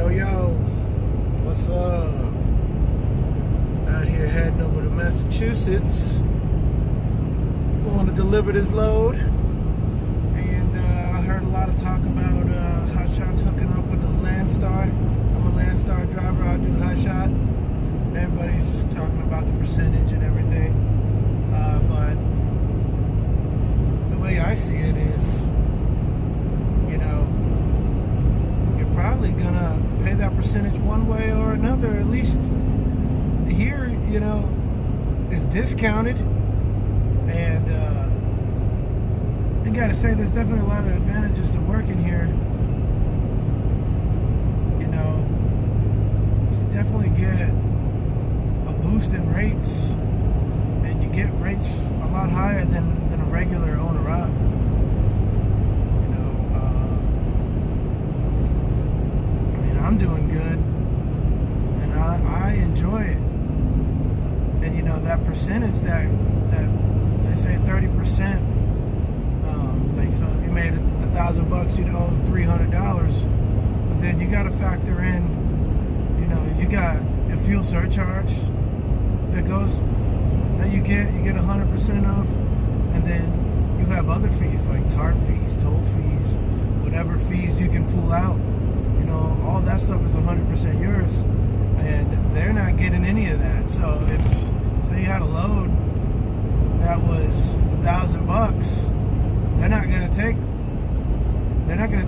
Yo, what's up? Out here heading over to Massachusetts. Going to deliver this load. And I heard a lot of talk about hotshots hooking up with the landstar. I'm a landstar driver, I do hotshot. And everybody's talking about the percentage and everything. But the way I see it is, you know, you're probably gonna pay that percentage one way or another. At least here, you know, it's discounted, and I gotta say, there's definitely a lot of advantages to working here. You know, you definitely get a boost in rates, and you get rates a lot higher than a regular owner-op. I'm doing good, and I enjoy it. And you know, that percentage that they say 30%, like, so if you made $1,000, you'd owe $300. But then you got to factor in, you know, you got a fuel surcharge that you get 100% of, and then you have other fees like TARP fees, toll fees, whatever fees you can pull out. You know, all that stuff is 100% yours, and they're not getting any of that. So if, say, you had a load that was $1,000, they're not gonna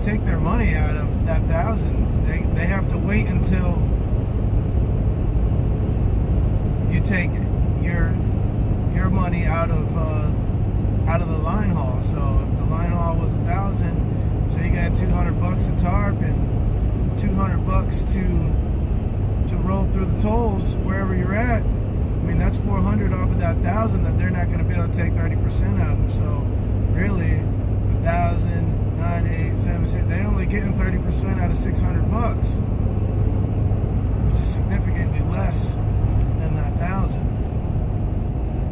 take their money out of that $1,000. They have to wait until you take your money out of the line haul. So if the line haul was $1,000, so you got $200 to TARP and $200 to roll through the tolls wherever you're at. I mean, that's $400 off of that $1,000 that they're not going to be able to take 30% out of. So really, $1,000, 9, 8, 7, 6, they're only getting 30% out of $600, which is significantly less than that $1,000.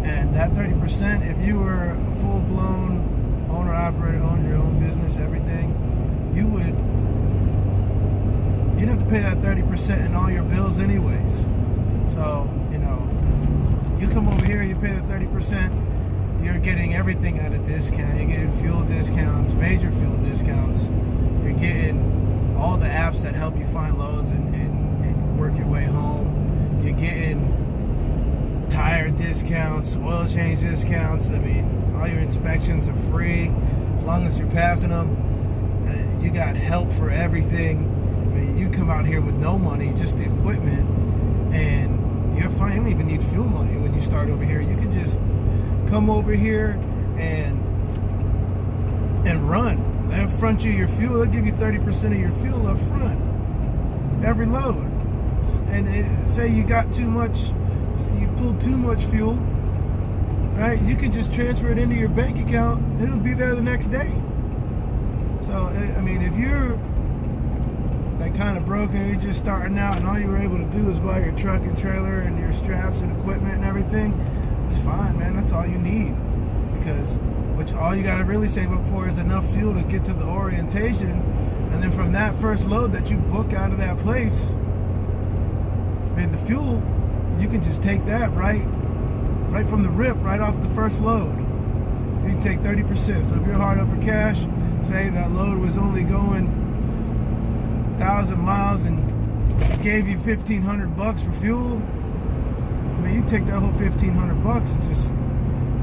And that 30%, if you were a full-blown owner-operator, owned your own business, everything, you'd have to pay that 30% in all your bills anyways. So, you know, you come over here, you pay the 30%, you're getting everything at a discount. You're getting fuel discounts, major fuel discounts. You're getting all the apps that help you find loads and work your way home. You're getting tire discounts, oil change discounts. I mean, all your inspections are free as long as you're passing them. You got help for everything. You come out here with no money, just the equipment, and you're fine. You don't even need fuel money when you start over here. You can just come over here and run. They'll front you your fuel. They'll give you 30% of your fuel up front, every load. And say you got too much, you pulled too much fuel, right? You can just transfer it into your bank account. It'll be there the next day. So, I mean, if you're like kind of broken, you're just starting out, and all you were able to do is buy your truck and trailer and your straps and equipment and everything, it's fine, man. That's all you need, because all you got to really save up for is enough fuel to get to the orientation, and then from that first load that you book out of that place, man, the fuel, you can just take that right from the rip, right off the first load. You can take 30%. So if you're hard up for cash, say that load was only going 1,000 miles and gave you $1,500 for fuel, I mean, you take that whole $1,500 and just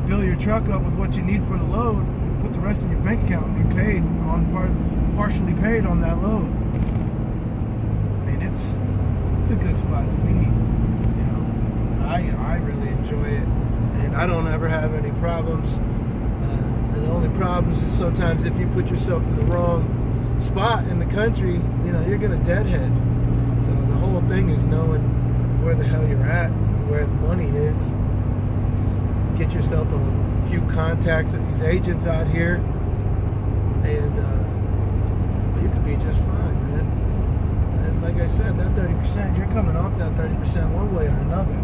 fill your truck up with what you need for the load, and put the rest in your bank account and be paid partially paid on that load. I mean, it's a good spot to be. You know, I really enjoy it, and I don't ever have any problems. And the only problems is sometimes if you put yourself in the wrong spot in the country, you know, you're gonna deadhead. So the whole thing is knowing where the hell you're at, where the money is. Get yourself a few contacts of these agents out here, and you could be just fine, man. And like I said, that 30%, you're coming off that 30% one way or another.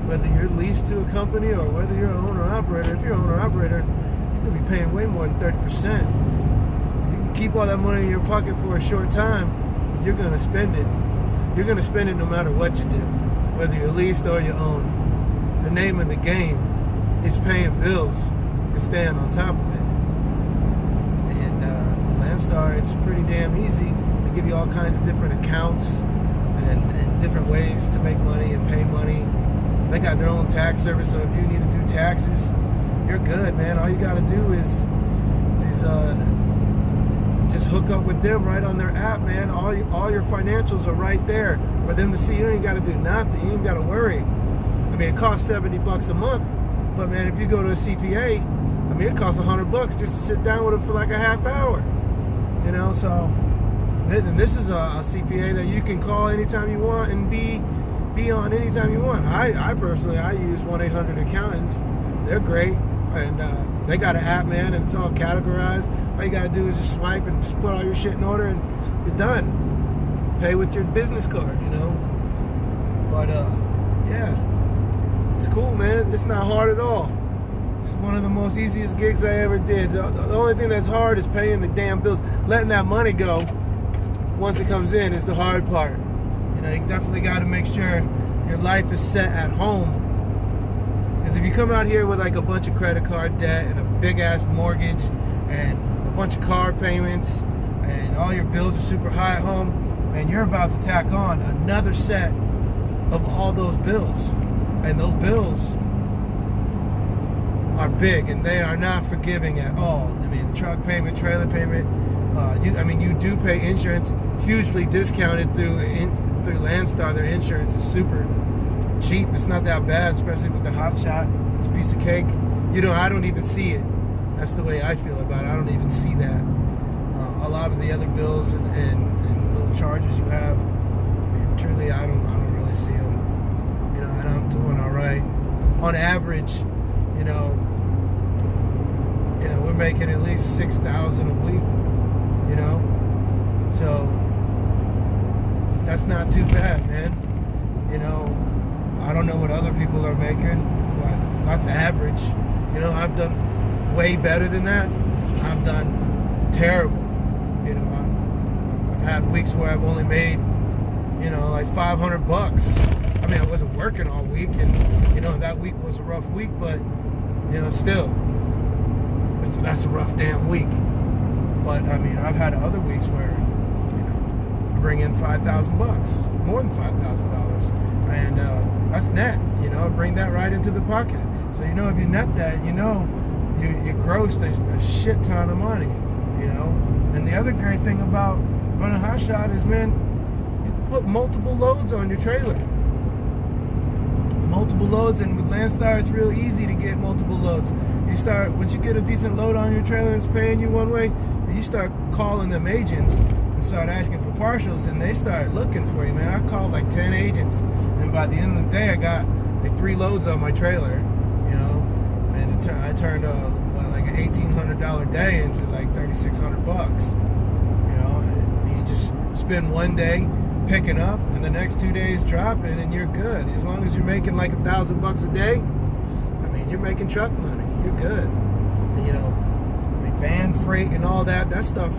Whether you're leased to a company or whether you're an owner-operator. If you're an owner-operator, you're gonna be paying way more than 30%. Keep all that money in your pocket for a short time, you're gonna spend it you're going to spend it no matter what you do, whether you're leased or you own. The name of the game is paying bills and staying on top of it. And with Landstar, it's pretty damn easy. They give you all kinds of different accounts and different ways to make money and pay money. They got their own tax service, so if you need to do taxes, you're good, man. All you got to do is just hook up with them right on their app, man. All your financials are right there for them to see. You ain't got to do nothing. You ain't got to worry. I mean, it costs $70 a month, but man, if you go to a CPA, I mean, it costs $100 just to sit down with them for like a half hour. You know, so this is a CPA that you can call anytime you want and be on anytime you want. I personally use 1-800-accountants. They're great. And they got an app, man, and it's all categorized. All you got to do is just swipe and just put all your shit in order, and you're done. Pay with your business card, you know. But, yeah, it's cool, man. It's not hard at all. It's one of the most easiest gigs I ever did. The only thing that's hard is paying the damn bills. Letting that money go once it comes in is the hard part. You know, you definitely got to make sure your life is set at home. Because if you come out here with like a bunch of credit card debt and a big ass mortgage and a bunch of car payments and all your bills are super high at home, and you're about to tack on another set of all those bills. And those bills are big and they are not forgiving at all. I mean, truck payment, trailer payment, you do pay insurance, hugely discounted through Landstar. Their insurance is super cheap. It's not that bad, especially with the hot shot. It's a piece of cake. You know, I don't even see it. That's the way I feel about it. I don't even see that. A lot of the other bills and little charges you have, I mean, truly, I don't really see them. You know, and I'm doing all right. On average, you know, we're making at least $6,000 a week. You know, so that's not too bad, man. You know, I don't know what other people are making, but that's average. You know, I've done way better than that. I've done terrible. You know, I've had weeks where I've only made, you know, like $500. I mean, I wasn't working all week, and you know, that week was a rough week, but you know, still, that's a rough damn week. But I mean, I've had other weeks where, you know, I bring in $5,000, more than $5,000, and that's net. You know, bring that right into the pocket. So you know, if you net that, you know, you grossed a shit ton of money. You know, and the other great thing about running hot shot is, man, you can put multiple loads on your trailer. Multiple loads, and with Landstar, it's real easy to get multiple loads. Once you get a decent load on your trailer and it's paying you one way, you start calling them agents and start asking for partials, and they start looking for you, man. I called like 10 agents, and by the end of the day, I got like 3 loads on my trailer, you know, and I turned like an $1,800 day into like $3,600, you know, and you just spend one day picking up and the next 2 days dropping, and you're good. As long as you're making like $1,000 a day, I mean, you're making truck money. You're good. And, you know, like van freight and all that stuff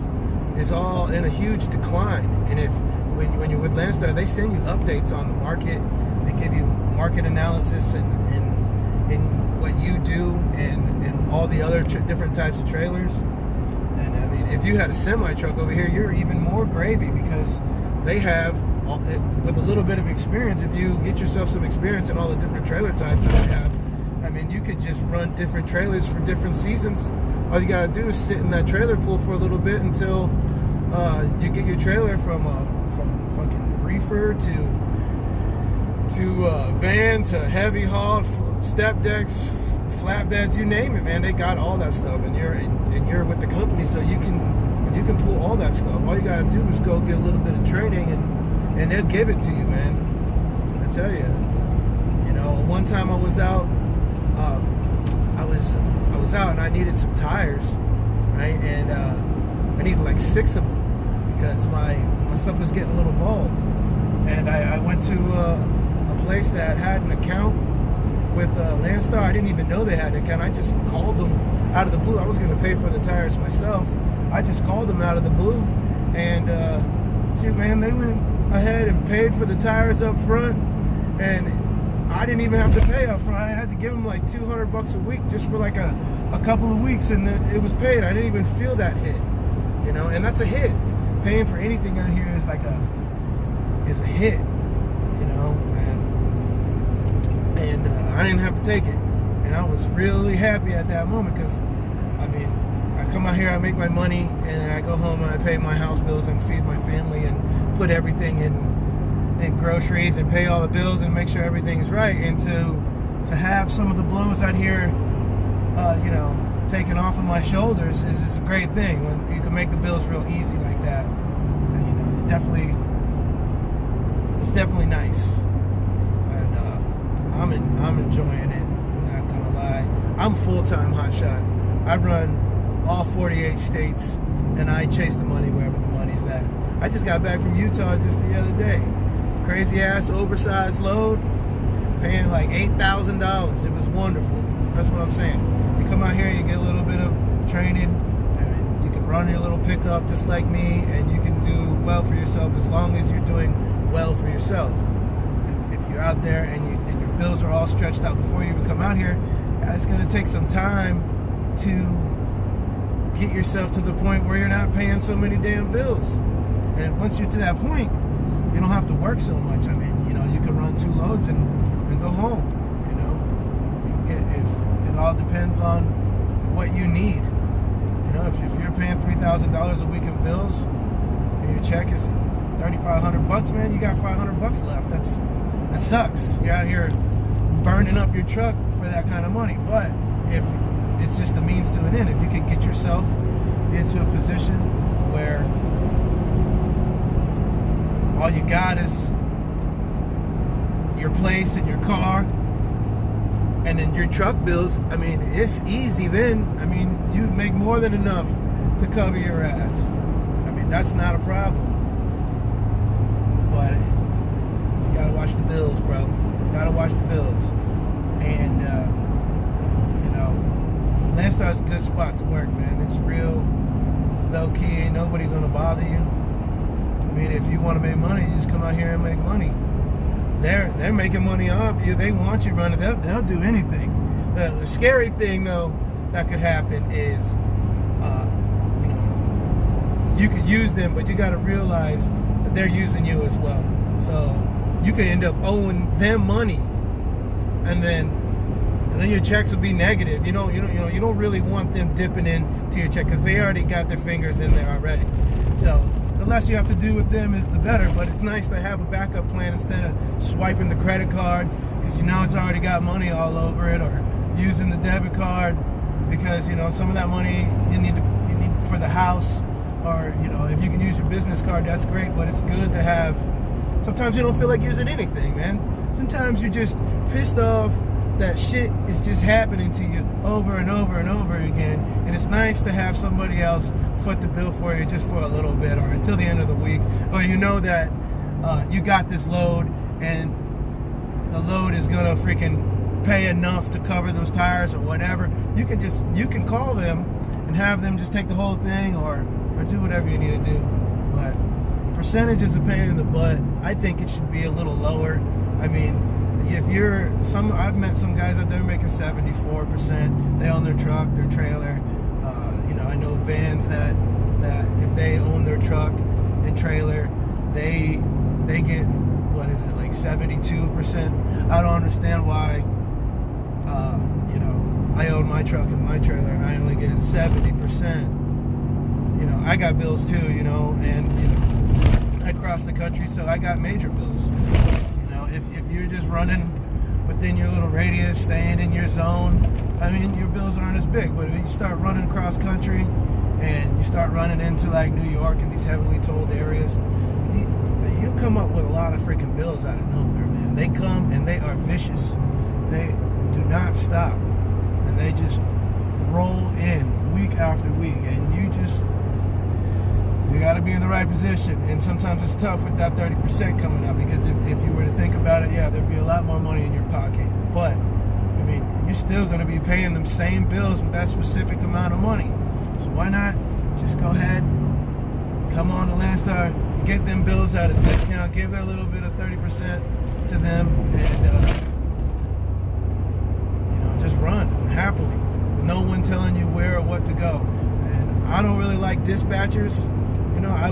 is all in a huge decline. And when you're with Landstar, they send you updates on the market. They give you market analysis and what you do and all the other different types of trailers. And I mean, if you had a semi truck over here, you're even more gravy, because they have, with a little bit of experience, if you get yourself some experience in all the different trailer types that they have, I mean, you could just run different trailers for different seasons. All you gotta do is sit in that trailer pool for a little bit until you get your trailer from fucking reefer to van to heavy haul, step decks, flatbeds, you name it, man. They got all that stuff, and you're with the company, so you can pull all that stuff. All you gotta do is go get a little bit of training, and they'll give it to you, man. I tell you. You know, one time I was out. I was out and I needed some tires, right? And I needed like 6 of them because my stuff was getting a little bald. And I went to a place that had an account with Landstar. I didn't even know they had an account. I just called them out of the blue. I was going to pay for the tires myself. I just called them out of the blue, and shoot, man, they went ahead and paid for the tires up front, and I didn't even have to pay up front. I had to give them like $200 a week just for like a couple of weeks, and it was paid. I didn't even feel that hit, you know, and that's a hit. Paying for anything out here is like a hit, you know, and I didn't have to take it, and I was really happy at that moment, because I mean, I come out here, I make my money, and I go home and I pay my house bills and feed my family and put everything in groceries and pay all the bills and make sure everything's right. And to have some of the blows out here, you know, taken off of my shoulders is a great thing. When you can make the bills real easy like that, and, you know, it's definitely nice. And I'm enjoying it. I'm not gonna lie. I'm full-time hotshot. I run all 48 states, and I chase the money wherever the money's at. I just got back from Utah just the other day. Crazy ass oversized load, paying like $8,000. It was wonderful. That's what I'm saying. You come out here, you get a little bit of training, and you can run your little pickup just like me, and you can do well for yourself as long as you're doing well for yourself. If you're out there and your bills are all stretched out before you even come out here, it's going to take some time to get yourself to the point where you're not paying so many damn bills. And once you're to that point, you don't have to work so much. I mean, you know, you can run 2 loads and go home, you know. If it all depends on what you need. You know, if you're paying $3,000 a week in bills and your check is $3,500, man, you got $500 left. That sucks. You're out here burning up your truck for that kind of money. But if it's just a means to an end, if you can get yourself into a position where all you got is your place and your car, and then your truck bills, I mean, it's easy then. I mean, you make more than enough to cover your ass. I mean, that's not a problem. But you gotta watch the bills, bro. Gotta watch the bills. And, you know, Landstar is a good spot to work, man. It's real low-key. Ain't nobody gonna bother you. I mean, if you want to make money, you just come out here and make money. They're making money off you. They want you running. They'll do anything. The scary thing, though, that could happen is, you know, you could use them, but you got to realize that they're using you as well. So you could end up owing them money, and then your checks will be negative. You don't really want them dipping into your check, because they already got their fingers in there already. So the less you have to do with them is the better. But it's nice to have a backup plan instead of swiping the credit card, because you know it's already got money all over it, or using the debit card, because you know some of that money you need for the house, or you know, if you can use your business card, that's great. But it's good to have. Sometimes you don't feel like using anything, man. Sometimes you're just pissed off that shit is just happening to you over and over and over again, and it's nice to have somebody else foot the bill for you just for a little bit, or until the end of the week, or you know that you got this load, and the load is gonna freaking pay enough to cover those tires or whatever. You can call them and have them just take the whole thing, or do whatever you need to do. But the percentage is a pain in the butt. I think it should be a little lower. I mean, if I've met some guys out there making 74%. They own their truck, their trailer. You know, I know vans that if they own their truck and trailer, they get, what is it, like 72%. I don't understand why. You know, I own my truck and my trailer, and I only get 70%. You know, I got bills too. You know, and you know, I cross the country, so I got major bills. If you're just running within your little radius, staying in your zone, I mean, your bills aren't as big. But if you start running cross country and you start running into like New York and these heavily tolled areas, you'll come up with a lot of freaking bills out of nowhere, man. They come and they are vicious. They do not stop, and they just roll in week after week, and you got to be in the right position. And sometimes it's tough with that 30% coming up, because if you were to think about it, yeah, there'd be a lot more money in your pocket. But, I mean, you're still going to be paying them same bills with that specific amount of money. So why not just go ahead, come on to Landstar, get them bills at a discount, give that little bit of 30% to them, and just run happily with no one telling you where or what to go. And I don't really like dispatchers. I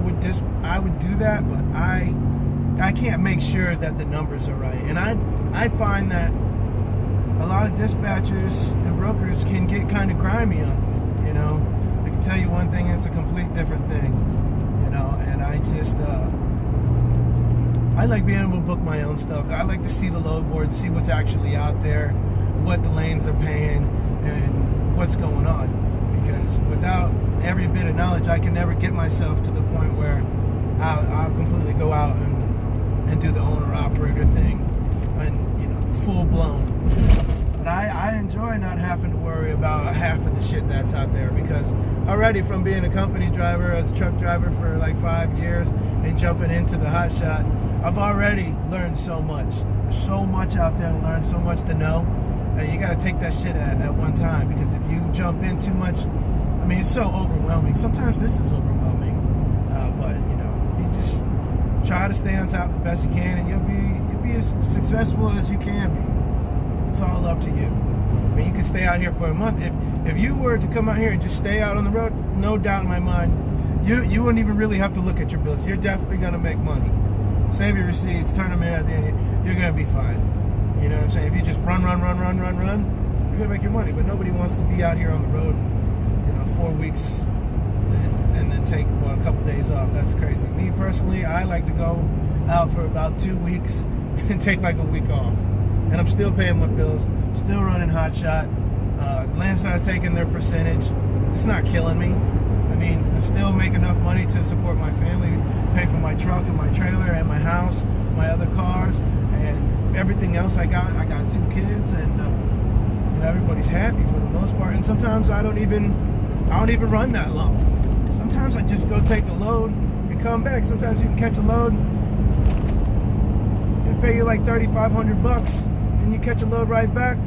would do that, but I can't make sure that the numbers are right. And I find that a lot of dispatchers and brokers can get kind of grimy on you. I can tell you one thing, it's a complete different thing. And I just I like being able to book my own stuff. I like to see the load board, see what's actually out there, what the lanes are paying, and what's going on. Because without every bit of knowledge, I can never get myself to the point where I'll completely go out and do the owner-operator thing, and the full-blown. But I enjoy not having to worry about half of the shit that's out there, because already from being a company driver, as a truck driver for like 5 years, and jumping into the hot shot, I've already learned so much. There's so much out there to learn, so much to know. You got to take that shit at one time, because if you jump in too much, it's so overwhelming. Sometimes this is overwhelming, but you just try to stay on top the best you can, and you'll be as successful as you can be. It's all up to you. You can stay out here for a month. If you were to come out here and just stay out on the road, no doubt in my mind, you wouldn't even really have to look at your bills. You're definitely gonna make money. Save your receipts, turn them in at the end. You're gonna be fine. You know what I'm saying? If you just run, you're gonna make your money. But nobody wants to be out here on the road, 4 weeks and then take a couple days off. That's crazy. Me personally, I like to go out for about 2 weeks and take like a week off. And I'm still paying my bills, still running hot shot. Landstar's taking their percentage. It's not killing me. I still make enough money to support my family, pay for my truck and my trailer and my house, my other cars, and everything else I got. I got 2 kids, and everybody's happy for the most part. And sometimes I don't even run that long. Sometimes I just go take a load and come back. Sometimes you can catch a load and pay you like $3,500, and you catch a load right back,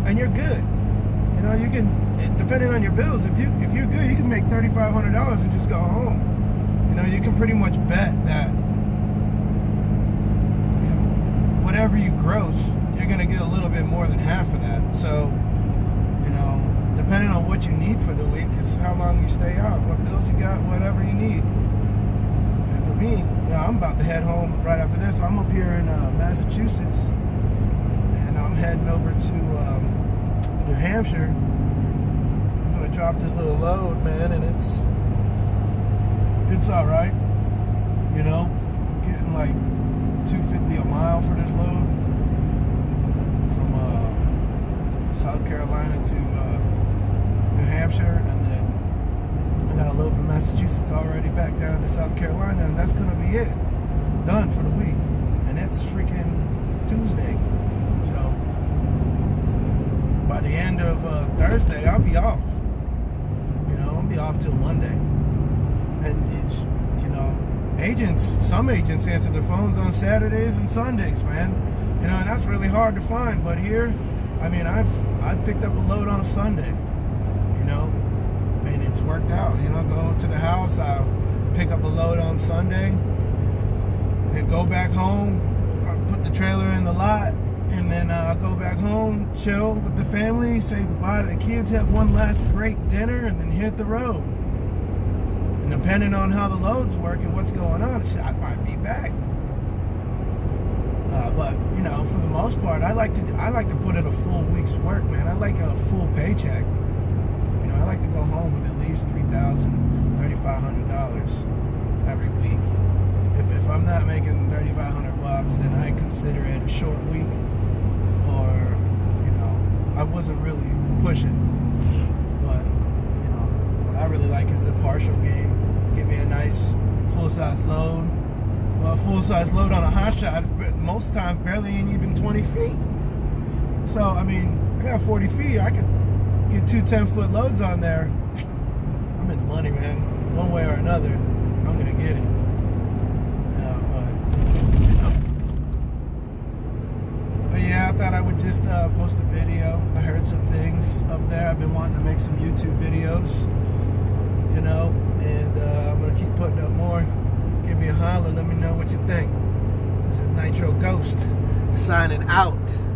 and you're good. You can, depending on your bills, if you're good, you can make $3,500 and just go home. You can pretty much bet that whatever you gross, you're gonna get a little bit more than half of that. So, depending on what you need for the week, is how long you stay out, what bills you got, whatever you need. And for me, I'm about to head home right after this. I'm up here in Massachusetts, and I'm heading over to New Hampshire. I'm gonna drop this little load, man, and it's all right. I'm getting like $2.50 a mile for this load from South Carolina to New Hampshire, and then I got a load from Massachusetts already back down to South Carolina, and that's gonna be it. Done for the week. And it's freaking Tuesday. So by the end of Thursday, I'll be off. I'll be off till Monday. And some agents answer their phones on Saturdays and Sundays, man. And that's really hard to find. But here, I've picked up a load on a Sunday. And it's worked out. Go to the house, I'll pick up a load on Sunday, and go back home, put the trailer in the lot, and then I'll go back home, chill with the family, say goodbye to the kids, have one last great dinner, and then hit the road. And depending on how the load's working, what's going on, I might be back. But for the most part, I like to put in a full week's work, man. I like a full paycheck. I like to go home with at least $3,000, $3,500 every week. If I'm not making $3,500, then I consider it a short week, or I wasn't really pushing. But what I really like is the partial game. Get me a nice full-size load. Well, a full-size load on a hot shot, most times barely ain't even 20 feet. So I got 40 feet. I could get 2 10-foot loads on there. I'm in the money, man. One way or another, I'm gonna get it. But yeah, I thought I would just post a video. I heard some things up there. I've been wanting to make some YouTube videos, and I'm gonna keep putting up more. Give me a holler. Let me know what you think. This is Nitro Ghost signing out.